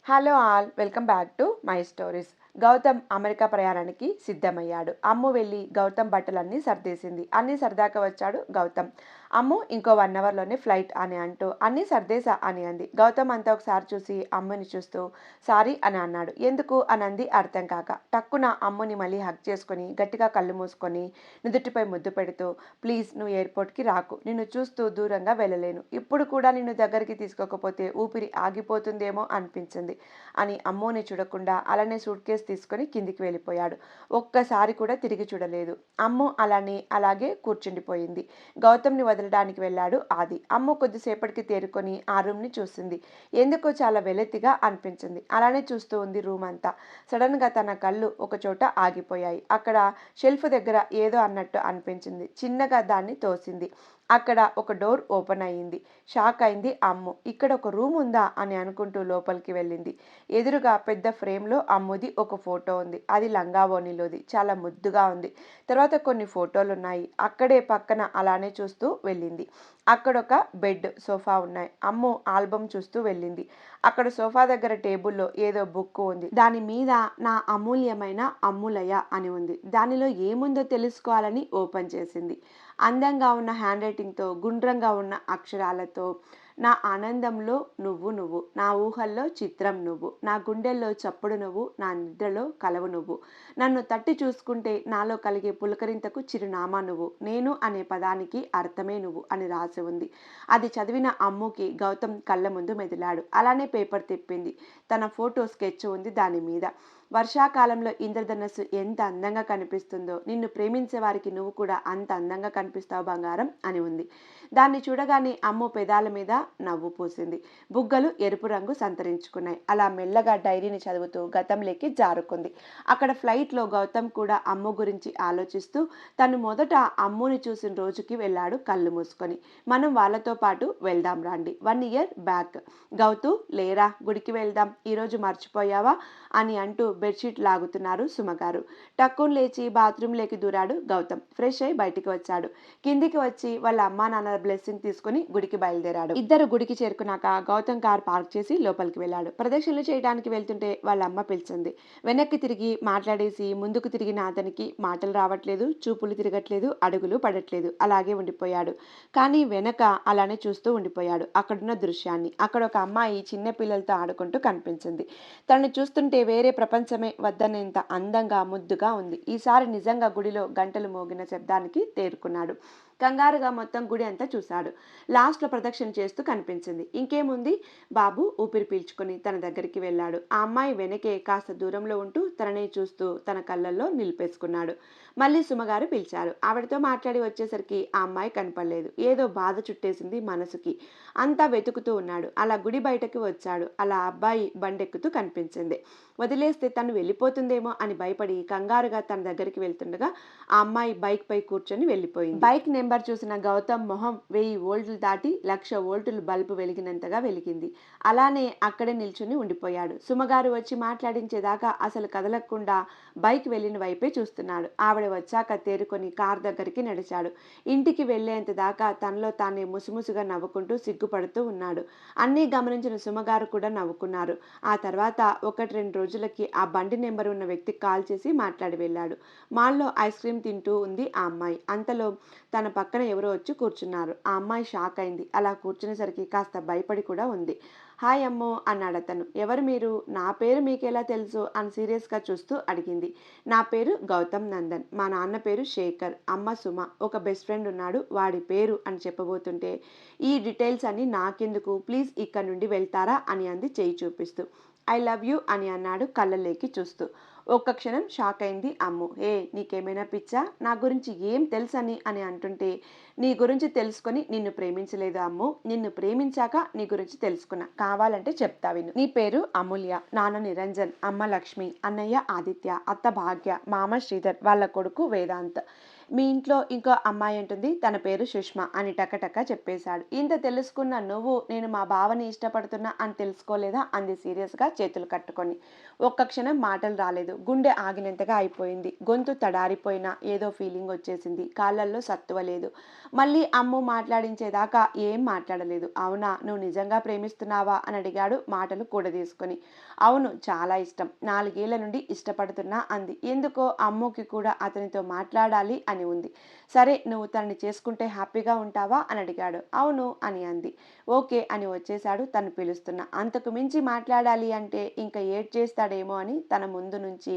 Hello all welcome back to my stories. Gautam America ప్రయాణానికి సిద్ధమయ్యాడు. అమ్ము వెళ్ళి గౌతమ్ బట్టలన్నీ సర్దేసింది. అన్నీ సర్దాక వచ్చాడు గౌతమ్. అమ్ము ఇంకో 1 అవర్లోనే ఫ్లైట్ అని అంటూ అన్నీ సర్దేశా అని అంది. గౌతమ్ అంతా ఒకసారి చూసి అమ్ముని చూస్తూ సారీ అని అన్నాడు. ఎందుకు అని అంది అర్థం కాక. టక్కున అమ్ముని మళ్ళీ హగ్ చేసుకొని గట్టిగా కళ్ళు మూసుకొని నుదుటిపై ముద్దు పెడుతూ ప్లీజ్ నువ్వు ఎయిర్పోర్ట్కి రాకు, నిన్ను చూస్తూ దూరంగా వెళ్ళలేను, ఇప్పుడు కూడా నిన్ను దగ్గరికి తీసుకోకపోతే ఊపిరి ఆగిపోతుందేమో అనిపించింది అని అమ్మోని చూడకుండా అలానే సూట్ కేసు తీసుకొని కిందికి వెళ్ళిపోయాడు. ఒక్కసారి కూడా తిరిగి చూడలేదు. అమ్ము అలాగే కూర్చుండిపోయింది. గౌతమ్ని వదలడానికి వెళ్ళాడు ఆది. అమ్ము కొద్దిసేపటికి తేరుకొని ఆ రూమ్ని చూసింది. ఎందుకో చాలా వెలెత్తిగా అనిపించింది. అలానే చూస్తూ ఉంది రూమ్ అంతా. సడన్గా తన కళ్ళు ఒకచోట ఆగిపోయాయి. అక్కడ షెల్ఫ్ దగ్గర ఏదో అన్నట్టు అనిపించింది. చిన్నగా దాన్ని తోసింది. అక్కడ ఒక డోర్ ఓపెన్ అయ్యింది. షాక్ అయింది అమ్ము. ఇక్కడ ఒక రూమ్ ఉందా అని అనుకుంటూ లోపలికి వెళ్ళింది. ఎదురుగా పెద్ద ఫ్రేమ్లో అమ్ముది ఒక ఫోటో ఉంది. అది లంగావోణిలోది. చాలా ముద్దుగా ఉంది. తర్వాత కొన్ని ఫోటోలు ఉన్నాయి. అక్కడే పక్కన అలానే చూస్తూ వెళ్ళింది. అక్కడొక బెడ్, సోఫా ఉన్నాయి. అమ్ము ఆల్బమ్ చూస్తూ వెళ్ళింది. అక్కడ సోఫా దగ్గర టేబుల్లో ఏదో బుక్ ఉంది. దాని మీద నా అమూల్యమైన అమ్ములయ అని ఉంది. దానిలో ఏముందో తెలుసుకోవాలని ఓపెన్ చేసింది. అందంగా ఉన్న హ్యాండ్ రైటింగ్తో, గుండ్రంగా ఉన్న అక్షరాలతో నా ఆనందంలో నువ్వు నువ్వు, నా ఊహల్లో చిత్రం నువ్వు, నా గుండెల్లో చప్పుడు నువ్వు, నా నిద్రలో కలవు నువ్వు, నన్ను తట్టి చూసుకుంటే నాలో కలిగే పులకరింతకు చిరునామా నువ్వు, నేను అనే పదానికి అర్థమే నువ్వు అని రాసి ఉంది. అది చదివిన అమ్ముకి గౌతమ్ కళ్ళ ముందు మెదిలాడు. అలానే పేపర్ తిప్పింది. తన ఫోటో స్కెచ్ ఉంది దాని మీద. వర్షాకాలంలో ఇంద్రధనస్సు ఎంత అందంగా కనిపిస్తుందో, నిన్ను ప్రేమించే వారికి నువ్వు కూడా అంత అందంగా కనిపిస్తావు బంగారం అని ఉంది. దాన్ని చూడగానే అమ్ము పెదాల మీద నవ్వు పూసింది. బుగ్గలు ఎరుపు రంగు సంతరించుకున్నాయి. అలా మెల్లగా డైరీని చదువుతూ గతంలోకి జారుకుంది. అక్కడ ఫ్లైట్లో గౌతమ్ కూడా అమ్ము గురించి ఆలోచిస్తూ తను మొదట అమ్ముని చూసిన రోజుకి వెళ్ళాడు కళ్ళు మూసుకొని. మనం వాళ్ళతో పాటు వెళ్దాం రండి. 1 year బ్యాక్. గౌతు లేరా, గుడికి వెళ్దాం, ఈరోజు మర్చిపోయావా అని అంటూ బెడ్షీట్ లాగుతున్నారు సుమగారు. టక్కున్ లేచి బాత్రూంలోకి దూరాడు గౌతమ్. ఫ్రెష్ అయి బయటికి వచ్చాడు. కిందికి వచ్చి వాళ్ళ అమ్మా నాన్నల బ్లెస్సింగ్ తీసుకుని గుడికి బయలుదేరాడు. ఇద్దరు గుడికి చేరుకున్నాక గౌతమ్ కార్ పార్క్ చేసి లోపలికి వెళ్ళాడు. ప్రదక్షిణలు చేయడానికి వెళ్తుంటే వాళ్ళ అమ్మ పిలిచింది. వెనక్కి తిరిగి మాట్లాడేసి ముందుకు తిరిగిన అతనికి మాటలు రావట్లేదు, చూపులు తిరగట్లేదు, అడుగులు పడట్లేదు. అలాగే ఉండిపోయాడు. కానీ వెనక అలానే చూస్తూ ఉండిపోయాడు అక్కడున్న దృశ్యాన్ని. అక్కడ ఒక అమ్మాయి చిన్న పిల్లలతో ఆడుకుంటూ కనిపించింది. తనని చూస్తుంటే వేరే ప్రపంచమే వద్దనేంత అందంగా ముద్దుగా ఉంది. ఈసారి నిజంగా గుడిలో గంటలు మోగిన శబ్దానికి తేరుకున్నాడు. కంగారుగా మొత్తం గుడి అంతా చూశాడు. లాస్ట్లో ప్రదక్షిణ చేస్తూ కనిపించింది. ఇంకేముంది, బాబు ఊపిరి పీల్చుకొని తన దగ్గరికి వెళ్ళాడు. ఆ అమ్మాయి వెనకే కాస్త దూరంలో ఉంటూ తననే చూస్తూ తన కళ్ళల్లో నిలిపేసుకున్నాడు. మళ్ళీ సుమగారు పిలిచారు. ఆవిడతో మాట్లాడి వచ్చేసరికి ఆ అమ్మాయి కనపడలేదు. ఏదో బాధ చుట్టేసింది మనసుకి. అంతా వెతుకుతూ ఉన్నాడు. అలా గుడి బయటకు వచ్చాడు. అలా అబ్బాయి బండెక్కుతూ కనిపించింది. వదిలేస్తే తను వెళ్ళిపోతుందేమో అని భయపడి కంగారుగా తన దగ్గరికి వెళ్తుండగా ఆ అమ్మాయి బైక్ పై కూర్చొని వెళ్ళిపోయింది. బైక్ నెంబర్ చూసిన గౌతమ్ మొహం 1000 వోల్టులు దాటి 1,00,000 వోల్టులు బల్బు వెలిగినంతగా వెలిగింది. అలానే అక్కడే నిల్చుని ఉండిపోయాడు. సుమగారు వచ్చి మాట్లాడించేదాకా అసలు కదలకుండా బైక్ వెళ్ళిన వైపే చూస్తున్నాడు. ఆవిడ వచ్చాక తేరుకొని కార్ దగ్గరికి నడిచాడు. ఇంటికి వెళ్లేంత దాకా తనలో తానే ముసుముసుగా నవ్వుకుంటూ సిగ్గుపడుతూ ఉన్నాడు. అన్నీ గమనించిన సుమగారు కూడా నవ్వుకున్నారు. ఆ తర్వాత 1-2 రోజులకి ఆ బండి నెంబర్ ఉన్న వ్యక్తికి కాల్ చేసి మాట్లాడి వెళ్ళాడు. మాల్లో ఐస్ క్రీమ్ తింటూ ఉంది ఆ అమ్మాయి. అంతలో తన పక్కన ఎవరో వచ్చి కూర్చున్నారు. ఆ అమ్మాయి షాక్ అయింది. అలా కూర్చునేసరికి కాస్త భయపడి కూడా ఉంది. హాయ్ అమ్మో అన్నాడతను. ఎవరు మీరు, నా పేరు మీకెలా తెలుసు అని సీరియస్గా చూస్తూ అడిగింది. నా పేరు గౌతమ్ నందన్, మా నాన్న పేరు శేఖర్, అమ్మ సుమ, ఒక బెస్ట్ ఫ్రెండ్ ఉన్నాడు, వాడి పేరు అని చెప్పబోతుంటే ఈ డీటెయిల్స్ అన్ని నాకెందుకు, ప్లీజ్ ఇక్కడ నుండి వెళ్తారా అని అంది చెయ్యి చూపిస్తూ. ఐ లవ్ యూ అని అన్నాడు కళ్ళలోకి చూస్తూ. ఒక్క క్షణం షాక్ అయింది అమ్ము. ఏ నీకేమైనా పిచ్చా, నా గురించి ఏం తెలుసని అని అంటుంటే నీ గురించి తెలుసుకొని నిన్ను ప్రేమించలేదు అమ్ము, నిన్ను ప్రేమించాక నీ గురించి తెలుసుకున్నా, కావాలంటే చెప్తా విను. నీ పేరు అమూల్య, నాన్న నిరంజన్, అమ్మ లక్ష్మి, అన్నయ్య ఆదిత్య, అత్త భాగ్య, మామ శ్రీధర్, వాళ్ళ కొడుకు వేదాంత్. మీ ఇంట్లో ఇంకో అమ్మాయి ఉంటుంది, తన పేరు సుష్మ అని టకటక చెప్పేశాడు. ఇంత తెలుసుకున్న నువ్వు నేను మా బావని ఇష్టపడుతున్నా అని తెలుసుకోలేదా అంది సీరియస్గా చేతులు కట్టుకొని. ఒక్క క్షణం మాటలు రాలేదు. గుండె ఆగినంతగా అయిపోయింది. గొంతు తడారిపోయినా ఏదో ఫీలింగ్ వచ్చేసింది. కాళ్ళల్లో సత్తువ లేదు. మళ్ళీ అమ్ము మాట్లాడించేదాకా ఏం మాట్లాడలేదు. అవునా, నువ్వు నిజంగా ప్రేమిస్తున్నావా అని అడిగాడు మాటలు కూడదీసుకొని. అవును, చాలా ఇష్టం. 4 ఏళ్ల నుండి ఇష్టపడుతున్నా అంది. ఎందుకో అమ్ముకి కూడా అతనితో మాట్లాడాలి అని ఉంది. సరే, నువ్వు తనని చేసుకుంటే హ్యాపీగా ఉంటావా అని అడిగాడు. అవును అని అంది. ఓకే అని వచ్చేశాడు తను పిలుస్తున్నా. అంతకు మించి మాట్లాడాలి అంటే ఇంకా ఏడ్చేస్తాడేమో అని తన ముందు నుంచి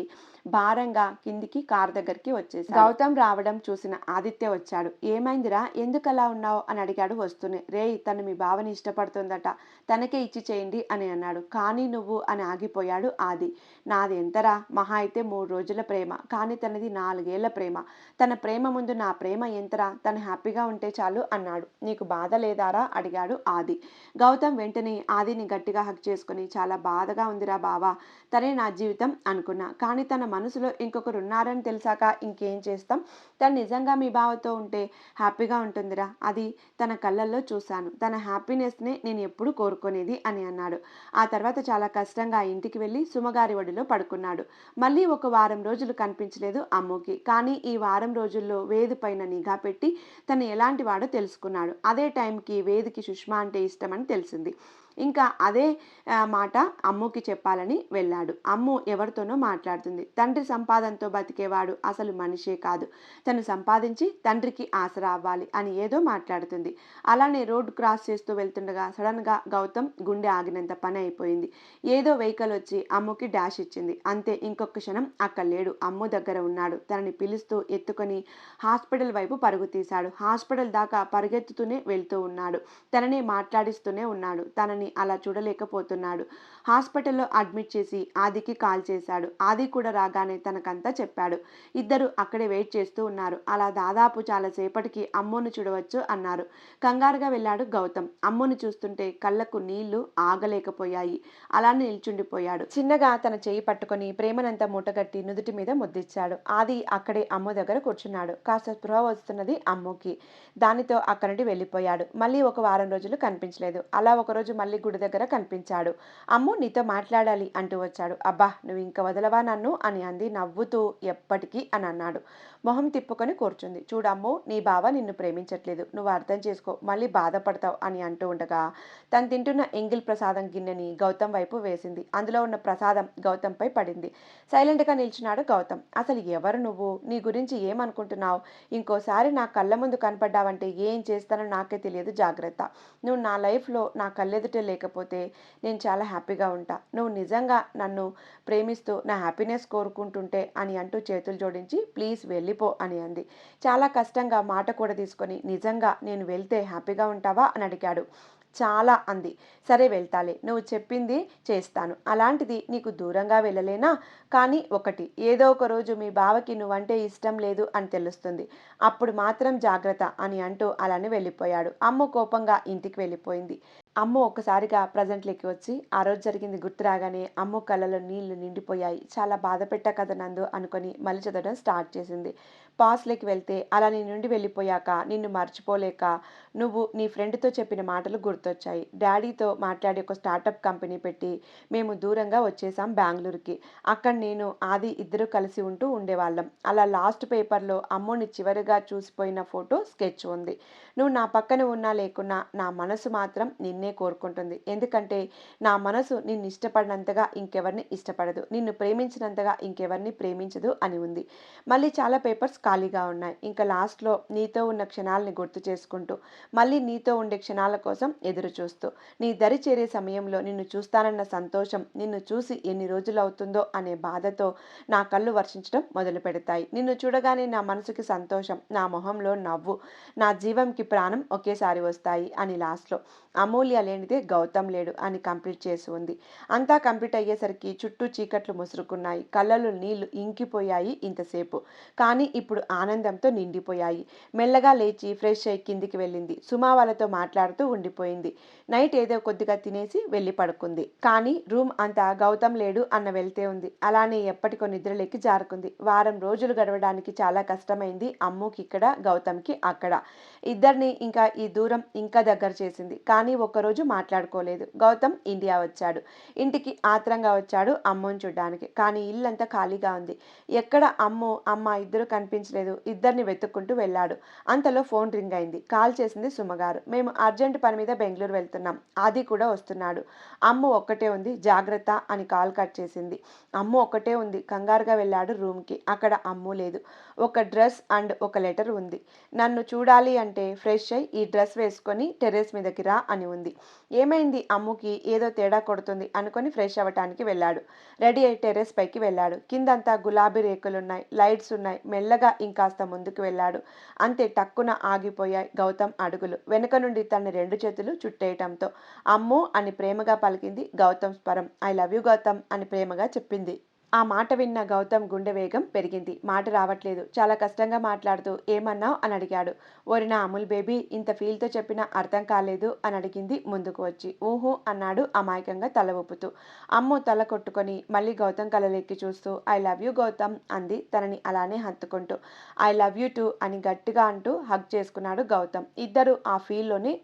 భారంగా కిందికి కారు దగ్గరికి వచ్చేసాడు. గౌతమ్ రావడం చూసిన ఆదిత్య వచ్చాడు. ఏమైందిరా, ఎందుకలా ఉన్నావు అని అడిగాడు వస్తూనే. రేయ్, తను మీ బావని ఇష్టపడుతుందట, తనకే ఇచ్చి చేయండి అని అన్నాడు. కానీ నువ్వు అని ఆగిపోయాడు ఆది. నాది ఎంతరా, మహా అయితే 3 రోజుల ప్రేమ, కానీ తనది 4 ఏళ్ల ప్రేమ. తన ప్రేమ ముందు నా ప్రేమ ఎంతరా, తను హ్యాపీగా ఉంటే చాలు అన్నాడు. నీకు బాధ లేదారా అడిగాడు ఆది. గౌతమ్ వెంటనే ఆదిని గట్టిగా హగ్ చేసుకుని, చాలా బాధగా ఉందిరా బావా, తనే నా జీవితం అనుకున్నా, కానీ తన మనసులో ఇంకొకరు ఉన్నారని తెలిసాక ఇంకేం చేస్తాం, తను నిజంగా మీ బావతో ఉంటే హ్యాపీగా ఉంటుందిరా, అది తన కళ్ళల్లో చూశాను, తన హ్యాపీనెస్నే నేను ఎప్పుడు కోరుకునేది అని అన్నాడు. ఆ తర్వాత చాలా కష్టంగా ఇంటికి వెళ్ళి సుమగారి ఒడిలో పడుకున్నాడు. మళ్ళీ ఒక వారం రోజులు కనిపించలేదు అమ్ముకి. కానీ ఈ వారం రోజుల్లో వేదు పైన నిఘా పెట్టి తను ఎలాంటి వాడో తెలుసుకున్నాడు. అదే టైంకి వేదికి సుష్మా అంటే ఇష్టమని తెలిసింది. ఇంకా అదే మాట అమ్ముకి చెప్పాలని వెళ్ళాడు. అమ్ము ఎవరితోనో మాట్లాడుతుంది. తండ్రి సంపాదనతో బతికేవాడు అసలు మనిషే కాదు, తను సంపాదించి తండ్రికి ఆసరా అవ్వాలి అని ఏదో మాట్లాడుతుంది. అలానే రోడ్డు క్రాస్ చేస్తూ వెళ్తుండగా సడన్గా గౌతమ్ గుండె ఆగినంత పని అయిపోయింది. ఏదో వెహికల్ వచ్చి అమ్ముకి డాష్ ఇచ్చింది. అంతే, ఇంకొక క్షణం అక్కడ లేడు, అమ్ము దగ్గర ఉన్నాడు. తనని పిలుస్తూ ఎత్తుకొని హాస్పిటల్ వైపు పరుగు తీశాడు. హాస్పిటల్ దాకా పరుగెత్తుతూనే వెళ్తూ ఉన్నాడు. తనని మాట్లాడిస్తూనే ఉన్నాడు. తనని అలా చూడలేకపోతున్నాడు. హాస్పిటల్లో అడ్మిట్ చేసి ఆదికి కాల్ చేశాడు. ఆది కూడా రాగానే తనకంతా చెప్పాడు. ఇద్దరు అక్కడే వెయిట్ చేస్తూ ఉన్నారు. అలా దాదాపు చాలా సేపటికి అమ్మును చూడవచ్చు అన్నారు. కంగారుగా వెళ్ళాడు గౌతమ్. అమ్మును చూస్తుంటే కళ్ళకు నీళ్లు ఆగలేకపోయాయి. అలానే నిల్చుండిపోయాడు. చిన్నగా తన చేయి పట్టుకొని ప్రేమనంతా మూటగట్టి నుదుటి మీద ముద్దిచ్చాడు. ఆది అక్కడే అమ్ము దగ్గర కూర్చున్నాడు. కాస్త స్పృహ వస్తున్నది అమ్ముకి. దానితో అక్కడి నుండి వెళ్ళిపోయాడు. మళ్ళీ ఒక వారం రోజులు కనిపించలేదు. అలా ఒకరోజు మళ్ళీ గుడి దగ్గర కనిపించాడు. అమ్ము నీతో మాట్లాడాలి అంటూ వచ్చాడు. అబ్బా, నువ్వు ఇంక వదలవా నన్ను అని అంది నవ్వుతూ. ఎప్పటికీ అని అన్నాడు. మొహం తిప్పుకొని కూర్చుంది. చూడమ్ము, నీ బావ నిన్ను ప్రేమించట్లేదు, నువ్వు అర్థం చేసుకో, మళ్ళీ బాధపడతావు అని అంటూ ఉండగా తను తింటున్న ఎంగిల్ ప్రసాదం గిన్నెని గౌతమ్ వైపు వేసింది. అందులో ఉన్న ప్రసాదం గౌతంపై పడింది. సైలెంట్గా నిల్చున్నాడు గౌతమ్. అసలు ఎవరు నువ్వు, నీ గురించి ఏమనుకుంటున్నావు, ఇంకోసారి నా కళ్ళ ముందు కనపడ్డావంటే ఏం చేస్తానో నాకే తెలియదు, జాగ్రత్త. నువ్వు నా లైఫ్లో నా కళ్ళెదుటే లేకపోతే నేను చాలా హ్యాపీగా ఉంటా. నువ్వు నిజంగా నన్ను ప్రేమిస్తూ నా హ్యాపీనెస్ కోరుకుంటుంటే అని అంటూ చేతులు జోడించి ప్లీజ్ వెళ్ళిపో అని అంది. చాలా కష్టంగా మాట కూడా తీసుకొని, నిజంగా నేను వెళ్తే హ్యాపీగా ఉంటావా అని అడిగాడు. చాలా అంది. సరే వెళ్తాలే, నువ్వు చెప్పింది చేస్తాను. అలాంటిది నీకు దూరంగా వెళ్ళలేనా? కానీ ఒకటి, ఏదో ఒక రోజు మీ బావకి నువ్వంటే ఇష్టం లేదు అని తెలుస్తుంది. అప్పుడు మాత్రం జాగ్రత్త అని అంటూ అలానే వెళ్ళిపోయాడు. అమ్మ కోపంగా ఇంటికి వెళ్ళిపోయింది. అమ్మ ఒక్కసారిగా ప్రజెంట్లోకి వచ్చి ఆ రోజు జరిగింది గుర్తు రాగానే అమ్మ కళ్ళలో నీళ్లు నిండిపోయాయి. చాలా బాధ పెట్టా కదా నందు అనుకొని మళ్ళీ చదవడం స్టార్ట్ చేసింది. పాస్లోకి వెళ్తే, అలా నీ నుండి వెళ్ళిపోయాక నిన్ను మర్చిపోలేక నువ్వు నీ ఫ్రెండ్తో చెప్పిన మాటలు గుర్తొచ్చాయి. డాడీతో మాట్లాడి ఒక స్టార్టప్ కంపెనీ పెట్టి మేము దూరంగా వచ్చేసాం బెంగళూరుకి. అక్కడ నేను ఆది ఇద్దరు కలిసి ఉంటూ ఉండేవాళ్ళం. అలా లాస్ట్ పేపర్లో అమ్మని చివరిగా చూసిపోయిన ఫోటో స్కెచ్ ఉంది. నువ్వు నా పక్కన ఉన్నా లేకున్నా నా మనసు మాత్రం నిన్నే కోరుకుంటుంది. ఎందుకంటే నా మనసు నిన్ను ఇష్టపడినంతగా ఇంకెవరిని ఇష్టపడదు, నిన్ను ప్రేమించినంతగా ఇంకెవరిని ప్రేమించదు అని ఉంది. మళ్ళీ చాలా పేపర్స్ ఖాళీగా ఉన్నాయి. ఇంకా లాస్ట్లో నీతో ఉన్న క్షణాలని గుర్తు చేసుకుంటూ, మళ్ళీ నీతో ఉండే క్షణాల కోసం ఎదురు చూస్తూ, నీ దరి చేరే సమయంలో నిన్ను చూస్తానన్న సంతోషం నిన్ను చూసి ఎన్ని రోజులు అవుతుందో అనే బాధతో నా కళ్ళు వర్షించడం మొదలు పెడతాయి. నిన్ను చూడగానే నా మనసుకి సంతోషం, నా మొహంలో నవ్వు, నా జీవంకి ప్రాణం ఒకేసారి వస్తాయి అని లాస్ట్లో. అమూల్య ఆలియా లేనిదే గౌతమ్ లేడు అని కంప్లీట్ చేసి ఉంది. అంతా కంప్లీట్ అయ్యేసరికి చుట్టూ చీకట్లు ముసురుకున్నాయి. కళ్ళలో నీళ్లు ఇంకిపోయాయి ఇంతసేపు. కానీ ఇప్పుడు ఆనందంతో నిండిపోయాయి. మెల్లగా లేచి ఫ్రెష్ అయి కిందికి వెళ్ళింది. సుమా వాళ్ళతో మాట్లాడుతూ ఉండిపోయింది. నైట్ ఏదో కొద్దిగా తినేసి వెళ్ళి పడుకుంది. కానీ రూమ్ అంతా గౌతమ్ లేడు అన్న వెళ్తే ఉంది. అలానే ఎప్పటికో నిద్రలేకి జారుకుంది. వారం రోజులు గడవడానికి చాలా కష్టమైంది అమ్ముకి ఇక్కడ, గౌతమ్కి అక్కడ. ఇద్దరిని ఇంకా ఈ దూరం ఇంకా దగ్గర చేసింది. కానీ ఒక్కరోజు మాట్లాడుకోలేదు. గౌతమ్ ఇండియా వచ్చాడు. ఇంటికి ఆత్రంగా వచ్చాడు అమ్ముని చూడ్డానికి. కానీ ఇల్లంతా ఖాళీగా ఉంది. ఎక్కడ అమ్మ ఇద్దరు కనిపించలేదు. ఇద్దరిని వెతుక్కుంటూ వెళ్ళాడు. అంతలో ఫోన్ రింగ్ అయింది. కాల్ చేసింది సుమగారు. మేము అర్జెంట్ పని మీద బెంగళూరు వెళ్తున్నాం. ఆది కూడా వస్తున్నాడు. అమ్ము ఒక్కటే ఉంది, జాగ్రత్త అని కాల్ కట్ చేసింది. అమ్ము ఒక్కటే ఉంది. కంగారుగా వెళ్ళాడు రూమ్కి. అక్కడ అమ్ము లేదు. ఒక డ్రెస్ అండ్ ఒక లెటర్ ఉంది. నన్ను చూడాలి అంటే ఫ్రెష్ అయి ఈ డ్రెస్ వేసుకొని టెర్రస్ మీదకి రా అని ఉంది. ఏమైంది అమ్ముకి ఏదో తేడా కొడుతుంది అనుకొని ఫ్రెష్ అవ్వటానికి వెళ్ళాడు. రెడీ అయి టెర్రస్ పైకి వెళ్ళాడు. కిందంతా గులాబీ రేకులున్నాయి, లైట్స్ ఉన్నాయి. మెల్లగా ఇంకాస్త ముందుకు వెళ్ళాడు. అంతే టక్కున ఆగిపోయాయి గౌతమ్ అడుగులు. వెనుక నుండి తన 2 చేతులు చుట్టేయటంతో అమ్ము అని ప్రేమగా పలికింది గౌతమ్ స్వరం. ఐ లవ్ యూ గౌతమ్ అని ప్రేమగా చెప్పింది. ఆ మాట విన్న గౌతమ్ గుండె వేగం పెరిగింది. మాట రావట్లేదు. చాలా కష్టంగా మాట్లాడుతూ ఏమన్నావ్ అని అడిగాడు. ఓరి నా అమూల్ బేబీ, ఇంత ఫీల్తో చెప్పినా అర్థం కాలేదు అని అడిగింది ముందుకు వచ్చి. ఊహు అన్నాడు అమాయకంగా తల ఊపుతూ. అమ్ము తల కొట్టుకొని మళ్ళీ గౌతమ్ కళ్ళలోకి చూస్తూ ఐ లవ్ యూ గౌతమ్ అంది తనని అలానే హత్తుకుంటూ. ఐ లవ్ యూ టూ అని గట్టిగా అంటూ హగ్ చేసుకున్నాడు గౌతమ్. ఇద్దరు ఆ ఫీల్లోనే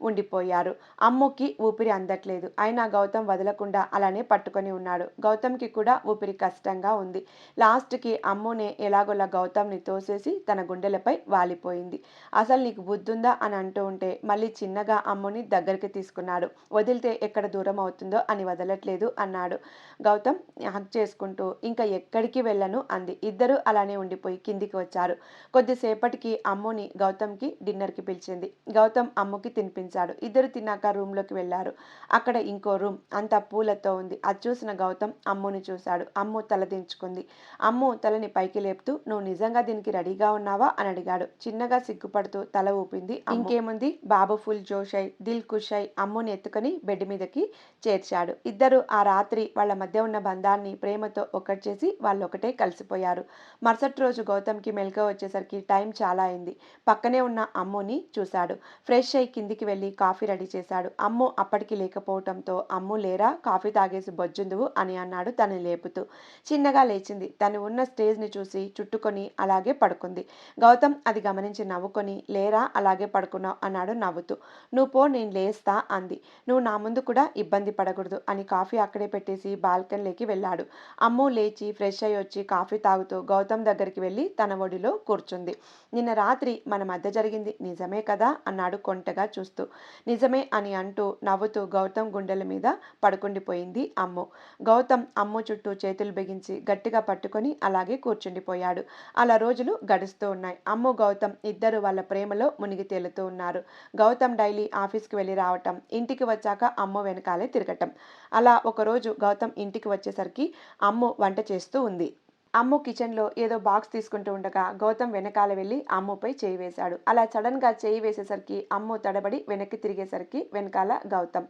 ఉండిపోయారు. అమ్ముకి ఊపిరి అందట్లేదు. అయినా గౌతమ్ వదలకుండా అలానే పట్టుకొని ఉన్నాడు. గౌతమ్కి కూడా ఊపిరి కష్టంగా ఉంది. లాస్ట్కి అమ్మునే ఎలాగోలా గౌతమ్ని తోసేసి తన గుండెలపై వాలిపోయింది. అసలు నీకు బుద్ధుందా అని అంటూ ఉంటే మళ్ళీ చిన్నగా అమ్ముని దగ్గరికి తీసుకున్నాడు. వదిలితే ఎక్కడ దూరం అవుతుందో అని వదలట్లేదు అన్నాడు గౌతమ్ హగ్ చేసుకుంటూ. ఇంకా ఎక్కడికి వెళ్ళను అంది. ఇద్దరు అలానే ఉండిపోయి కిందికి వచ్చారు. కొద్దిసేపటికి అమ్ముని గౌతమ్కి డిన్నర్కి పిలిచింది. గౌతమ్ అమ్ముకి తినిపించాడు. ఇద్దరు తిన్నాక రూమ్లోకి వెళ్ళారు. అక్కడ ఇంకో రూమ్ అంతా పూలతో ఉంది. అది చూసిన గౌతమ్ అమ్ముని చూశాడు. అమ్ము తల దించుకుంది. అమ్ము తలని పైకి లేపుతూ నువ్వు నిజంగా దీనికి రెడీగా ఉన్నావా అని అడిగాడు. చిన్నగా సిగ్గుపడుతూ తల ఊపింది. ఇంకేముంది, బాబు ఫుల్ జోష్ అయి దిల్ ఖుష్ అయి అమ్ముని ఎత్తుకొని బెడ్ మీదకి చేర్చాడు. ఇద్దరు ఆ రాత్రి వాళ్ళ మధ్య ఉన్న బంధాన్ని ప్రేమతో ఒక్కటి చేసి వాళ్ళు ఒకటే కలిసిపోయారు. మరుసటి రోజు గౌతమ్కి మెలకువ వచ్చేసరికి టైం చాలా అయింది. పక్కనే ఉన్న అమ్ముని చూశాడు. ఫ్రెష్ అయి కిందికి వెళ్ళి కాఫీ రెడీ చేశాడు. అమ్ము అప్పటికి లేకపోవటంతో అమ్ము లేరా, కాఫీ తాగేసి బొజ్జుందువు అని అన్నాడు తను లేపుతూ. చిన్నగా లేచింది. తను ఉన్న స్టేజ్ని చూసి చుట్టుకొని అలాగే పడుకుంది. గౌతమ్ అది గమనించి నవ్వుకొని లేరా అలాగే పడుకున్నావు అన్నాడు నవ్వుతూ. నువ్వు పో, నేను లేస్తా అంది. నువ్వు నా ముందు కూడా ఇబ్బంది పడకూడదు అని కాఫీ అక్కడే పెట్టేసి బాల్కనీలోకి వెళ్ళాడు. అమ్ము లేచి ఫ్రెష్ అయ్యి వచ్చి కాఫీ తాగుతూ గౌతమ్ దగ్గరికి వెళ్ళి తన ఒడిలో కూర్చుంది. నిన్న రాత్రి మన మధ్య జరిగింది నిజమే కదా అన్నాడు కొంటగా చూస్తూ. నిజమే అని అంటూ నవ్వుతూ గౌతమ్ గుండెల మీద పడుకుండిపోయింది అమ్ము. గౌతమ్ అమ్ము చుట్టూ చేతులు బిగించి గట్టిగా పట్టుకొని అలాగే కూర్చుండిపోయాడు. అలా రోజులు గడుస్తూ ఉన్నాయి. అమ్ము గౌతమ్ ఇద్దరు వాళ్ళ ప్రేమలో మునిగి తేలుతూ ఉన్నారు. గౌతమ్ డైలీ ఆఫీస్కి వెళ్ళి రావటం, ఇంటికి వచ్చాక అమ్ము వెనకాలే తిరగటం. అలా ఒకరోజు గౌతమ్ ఇంటికి వచ్చేసరికి అమ్ము వంట చేస్తూ ఉంది. అమ్ము కిచెన్లో ఏదో బాక్స్ తీసుకుంటూ ఉండగా గౌతమ్ వెనకాల వెళ్ళి అమ్ముపై చేయి వేశాడు. అలా సడన్గా చేయి వేసేసరికి అమ్ము తడబడి వెనక్కి తిరిగేసరికి వెనకాల గౌతమ్.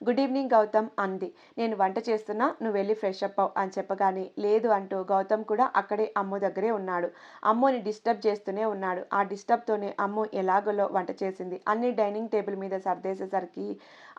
గుడ్ ఈవినింగ్ గౌతమ్ అంది. నేను వంట చేస్తున్నా, నువ్వు వెళ్ళి ఫ్రెష్ అప్ అవ్ అని చెప్పగానే లేదు అంటూ గౌతమ్ కూడా అక్కడే అమ్ము దగ్గరే ఉన్నాడు. అమ్ముని డిస్టర్బ్ చేస్తూనే ఉన్నాడు. ఆ డిస్టర్బ్తోనే అమ్ము ఎలాగోలో వంట చేసింది. అన్ని డైనింగ్ టేబుల్ మీద సర్దేసేసరికి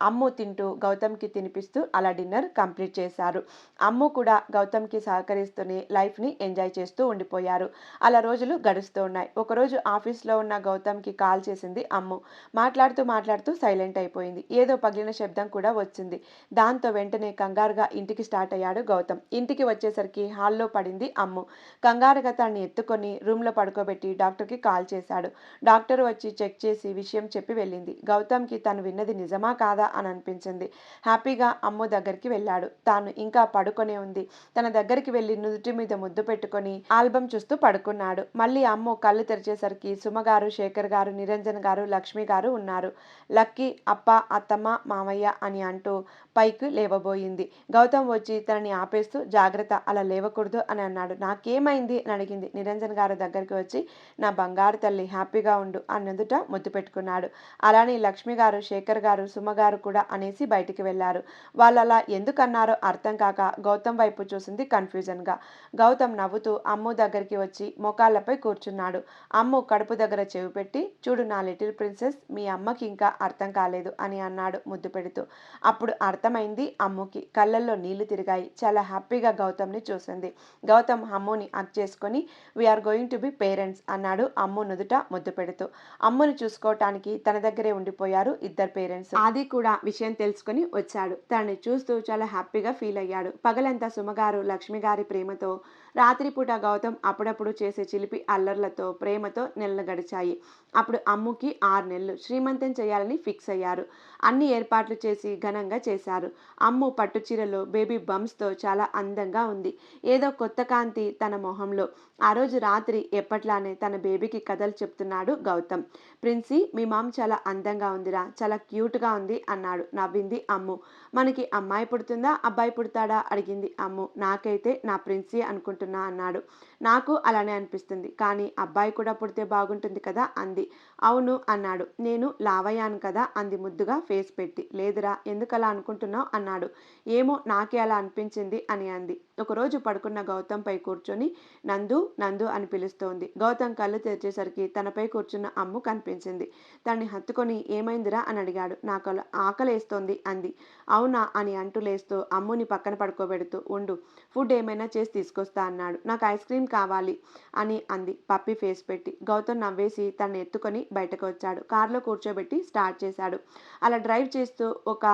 అమ్ము తింటూ గౌతమ్కి తినిపిస్తూ అలా డిన్నర్ కంప్లీట్ చేశారు. అమ్ము కూడా గౌతమ్కి సహకరిస్తూనే లైఫ్ని ఎంజాయ్ చేస్తూ ఉండిపోయారు. అలా రోజులు గడుస్తూ ఉన్నాయి. ఒకరోజు ఆఫీస్లో ఉన్న గౌతమ్కి కాల్ చేసింది అమ్ము. మాట్లాడుతూ సైలెంట్ అయిపోయింది. ఏదో పగిలిన శబ్దం కూడా వచ్చింది. దాంతో వెంటనే కంగారుగా ఇంటికి స్టార్ట్ అయ్యాడు గౌతమ్. ఇంటికి వచ్చేసరికి హాల్లో పడింది అమ్ము. కంగారుగా తనని ఎత్తుకొని రూమ్లో పడుకోబెట్టి డాక్టర్కి కాల్ చేశాడు. డాక్టర్ వచ్చి చెక్ చేసి విషయం చెప్పి వెళ్ళింది. గౌతమ్కి తను విన్నది నిజమా కాదా అని అనిపించింది. హ్యాపీగా అమ్ము దగ్గరికి వెళ్ళాడు. తాను ఇంకా పడుకొనే ఉంది. తన దగ్గరికి వెళ్ళి నుదుటి మీద ముద్దు పెట్టుకొని ఆల్బమ్ చూస్తూ పడుకున్నాడు. మళ్ళీ అమ్ము కళ్ళు తెరిచేసరికి సుమగారు, శేఖర్ గారు, నిరంజన్ గారు, లక్ష్మి గారు ఉన్నారు. లక్కీ, అప్ప, అత్తమ్మ, మామయ్య అని అని అంటూ పైకి లేవబోయింది. గౌతమ్ వచ్చి తనని ఆపేస్తూ జాగ్రత్త, అలా లేవకూడదు అని అన్నాడు. నాకేమైంది అని అడిగింది. నిరంజన్ గారు దగ్గరికి వచ్చి నా బంగారు తల్లి హ్యాపీగా ఉండు అన్నదుట ముద్దు పెట్టుకున్నాడు. అలానే లక్ష్మి గారు, శేఖర్ గారు, సుమ గారు కూడా అనేసి బయటికి వెళ్లారు. వాళ్ళు అలా ఎందుకన్నారో అర్థం కాక గౌతమ్ వైపు చూసింది కన్ఫ్యూజన్గా. గౌతమ్ నవ్వుతూ అమ్ము దగ్గరికి వచ్చి మోకాళ్ళపై కూర్చున్నాడు. అమ్ము కడుపు దగ్గర చెవి పెట్టి చూడు నా లిటిల్ ప్రిన్సెస్, మీ అమ్మకి ఇంకా అర్థం కాలేదు అని అన్నాడు ముద్దు పెడుతూ. అప్పుడు అర్థమైంది అమ్ముకి. కళ్ళల్లో నీళ్లు తిరిగాయి. చాలా హ్యాపీగా గౌతమ్ని చూసింది. గౌతమ్ అమ్ముని హగ్ చేసుకొని we are going to be parents అన్నాడు అమ్ము నుదుట ముద్దు పెడుతూ. అమ్ముని చూసుకోవటానికి తన దగ్గరే ఉండిపోయారు ఇద్దరు పేరెంట్స్. ఆది కూడా విషయం తెలుసుకొని వచ్చాడు. తనని చూస్తూ చాలా హ్యాపీగా ఫీల్ అయ్యాడు. పగలంతా సుమగారు, లక్ష్మి గారి ప్రేమతో, రాత్రిపూట గౌతమ్ అప్పుడప్పుడు చేసే చిలిపి అల్లర్లతో, ప్రేమతో నెలలు గడిచాయి. అప్పుడు అమ్ముకి 6 నెలలు. శ్రీమంతం చేయాలని ఫిక్స్ అయ్యారు. అన్ని ఏర్పాట్లు చేసి ఘనంగా చేశారు. అమ్ము పట్టు చీరలో బేబీ బంప్స్తో చాలా అందంగా ఉంది. ఏదో కొత్త కాంతి తన మొహంలో. ఆ రోజు రాత్రి ఎప్పట్లానే తన బేబీకి కథలు చెప్తున్నాడు గౌతమ్. ప్రిన్సీ, మీ మామ్ చాలా అందంగా ఉందిరా, చాలా క్యూట్గా ఉంది అన్నాడు. నవ్వింది అమ్ము. మనకి అమ్మాయి పుడుతుందా, అబ్బాయి పుడతాడా అడిగింది అమ్ము. నాకైతే నా ప్రిన్సీ అనుకుంటున్నా అన్నాడు. నాకు అలానే అనిపిస్తుంది, కానీ అబ్బాయి కూడా పుడితే బాగుంటుంది కదా అంది. అవును అన్నాడు. నేను లావయ్యాను కదా అంది ముద్దుగా ఫేస్ పెట్టి. లేదురా, ఎందుకలా అనుకుంటున్నావు అన్నాడు. ఏమో నాకే అలా అనిపించింది అని అంది. ఒకరోజు పడుకున్న గౌతమ్ పై కూర్చొని నందు నందు అని పిలుస్తోంది. గౌతమ్ కళ్ళు తెరిచేసరికి తనపై కూర్చున్న అమ్ము కనిపించింది. తనని హత్తుకొని ఏమైందిరా అని అడిగాడు. నాకు ఆకలేస్తోంది అంది. అవునా అని అంటూ లేస్తూ అమ్ముని పక్కన పడుకోబెడుతూ ఉండు, ఫుడ్ ఏమైనా చేసి తీసుకొస్తా అన్నాడు. నాకు ఐస్ క్రీమ్ కావాలి అని అంది పప్పి ఫేస్ పెట్టి. గౌతమ్ నవ్వేసి తనని ఎత్తుకొని బయటకు వచ్చాడు. కారులో కూర్చోబెట్టి స్టార్ట్ చేశాడు. అలా డ్రైవ్ చేస్తూ ఒక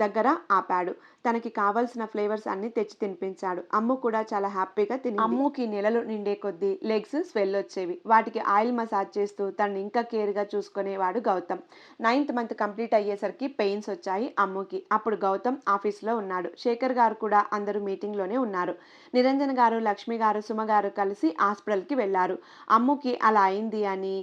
దగ్గర ఆపాడు. తనకి కావాల్సిన ఫ్లేవర్స్ అన్ని తెచ్చి తినిపించాడు. అమ్ము కూడా చాలా హ్యాపీగా తిని అమ్ముకి నెలలు నిండే కొద్దీ లెగ్స్ స్వెల్ వచ్చేవి. వాటికి ఆయిల్ మసాజ్ చేస్తూ తనని ఇంకా కేర్గా చూసుకునేవాడు గౌతమ్. 9th మంత్ కంప్లీట్ అయ్యేసరికి పెయిన్స్ వచ్చాయి అమ్ముకి. అప్పుడు గౌతమ్ ఆఫీస్లో ఉన్నాడు. శేఖర్ గారు కూడా అందరూ మీటింగ్లోనే ఉన్నారు. నిరంజన్ గారు, లక్ష్మి గారు, సుమ గారు కలిసి హాస్పిటల్కి వెళ్ళారు. అమ్ముకి అలా అయింది అని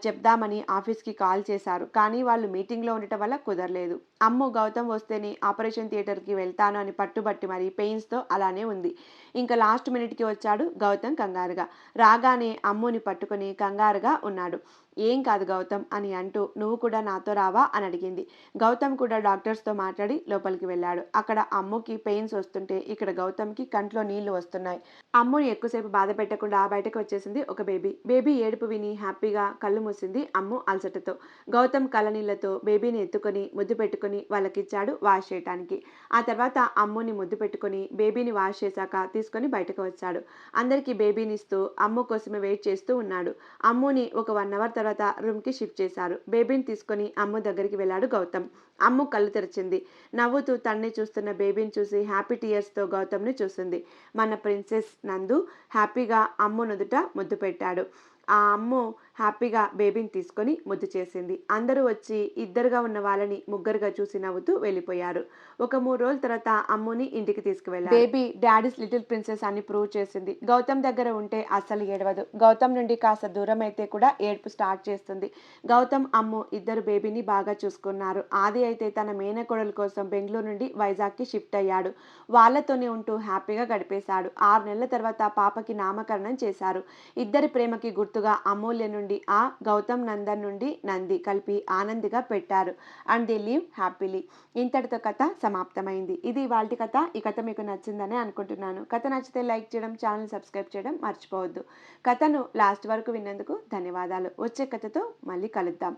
చెప్దామని ఆఫీస్కి కాల్ చేశారు. కానీ వాళ్ళు మీటింగ్లో ఉండటం వల్ల కుదరలేదు. అమ్ము గౌతమ్ వస్తేనే ఆపరేషన్ థియేటర్కి వెళ్తాను అని పట్టుబట్టి మరి పెయిన్స్తో అలానే ఉంది. ఇంకా లాస్ట్ మినిట్కి వచ్చాడు గౌతమ్ కంగారుగా. రాగానే అమ్ముని పట్టుకొని కంగారుగా ఉన్నాడు. ఏం కాదు గౌతమ్ అని అంటూ నువ్వు కూడా నాతో రావా అని అడిగింది. గౌతమ్ కూడా డాక్టర్స్తో మాట్లాడి లోపలికి వెళ్ళాడు. అక్కడ అమ్ముకి పెయిన్స్ వస్తుంటే ఇక్కడ గౌతమ్కి కంట్లో నీళ్లు వస్తున్నాయి. అమ్ముని ఎక్కువసేపు బాధ పెట్టకుండా బయటకు వచ్చేసింది ఒక బేబీ. బేబీ ఏడుపు విని హ్యాపీగా కళ్ళు మూసింది అమ్ము అలసటతో. గౌతమ్ కళ్ళనీళ్లతో బేబీని ఎత్తుకొని ముద్దు పెట్టుకుని వాళ్ళకిచ్చాడు వాష్ చేయటానికి. ఆ తర్వాత అమ్ముని ముద్దు పెట్టుకుని బేబీని వాష్ చేశాక తీసుకొని బయటకు వచ్చాడు. అందరికీ బేబీని ఇస్తూ అమ్ము కోసమే వెయిట్ చేస్తూ ఉన్నాడు. అమ్ముని ఒక 1 అవర్ తర్వాత రూమ్కి షిఫ్ట్ చేశారు. బేబీని తీసుకొని అమ్ము దగ్గరికి వెళ్ళాడు గౌతమ్. అమ్ము కళ్ళు తెరిచింది. నవ్వుతూ తన్ని చూస్తున్న బేబీని చూసి హ్యాపీ టీయర్స్తో గౌతమ్ని చూసింది. మన ప్రిన్సెస్ నందు హ్యాపీగా అమ్ము నుదుట ముద్దు పెట్టాడు. ఆ అమ్ము హ్యాపీగా బేబీని తీసుకొని ముద్దు చేసింది. అందరూ వచ్చి ఇద్దరుగా ఉన్న వాళ్ళని ముగ్గురుగా చూసి నవ్వుతూ వెళ్ళిపోయారు. ఒక 3 రోజుల తర్వాత అమ్ముని ఇంటికి తీసుకువెళ్ళారు. బేబీ డాడీస్ లిటిల్ ప్రిన్సెస్ అని ప్రూవ్ చేసింది. గౌతమ్ దగ్గర ఉంటే అస్సలు ఏడవదు. గౌతమ్ నుండి కాస్త దూరం అయితే కూడా ఏడుపు స్టార్ట్ చేస్తుంది. గౌతమ్, అమ్ము ఇద్దరు బేబీని బాగా చూసుకున్నారు. ఆది అయితే తన మేనకోడల కోసం బెంగళూరు నుండి వైజాగ్కి షిఫ్ట్ అయ్యాడు. వాళ్ళతోనే ఉంటూ హ్యాపీగా గడిపేశాడు. 6 నెలల తర్వాత పాపకి నామకరణం చేశారు. ఇద్దరి ప్రేమకి గుర్తుగా అమూల్య నుండి ఆ గౌతమ్ నందన్ నుండి నంది కలిపి ఆనందిగా పెట్టారు. And they live happily. ఇంతటితో కథ సమాప్తమైంది. ఇది ఇవాల్టి కథ. ఈ కథ మీకు నచ్చిందని అనుకుంటున్నాను. కథ నచ్చితే లైక్ చేయడం, ఛానల్ సబ్స్క్రైబ్ చేయడం మర్చిపోవద్దు. కథను లాస్ట్ వరకు విన్నందుకు ధన్యవాదాలు. వచ్చే కథతో మళ్ళీ కలుద్దాం.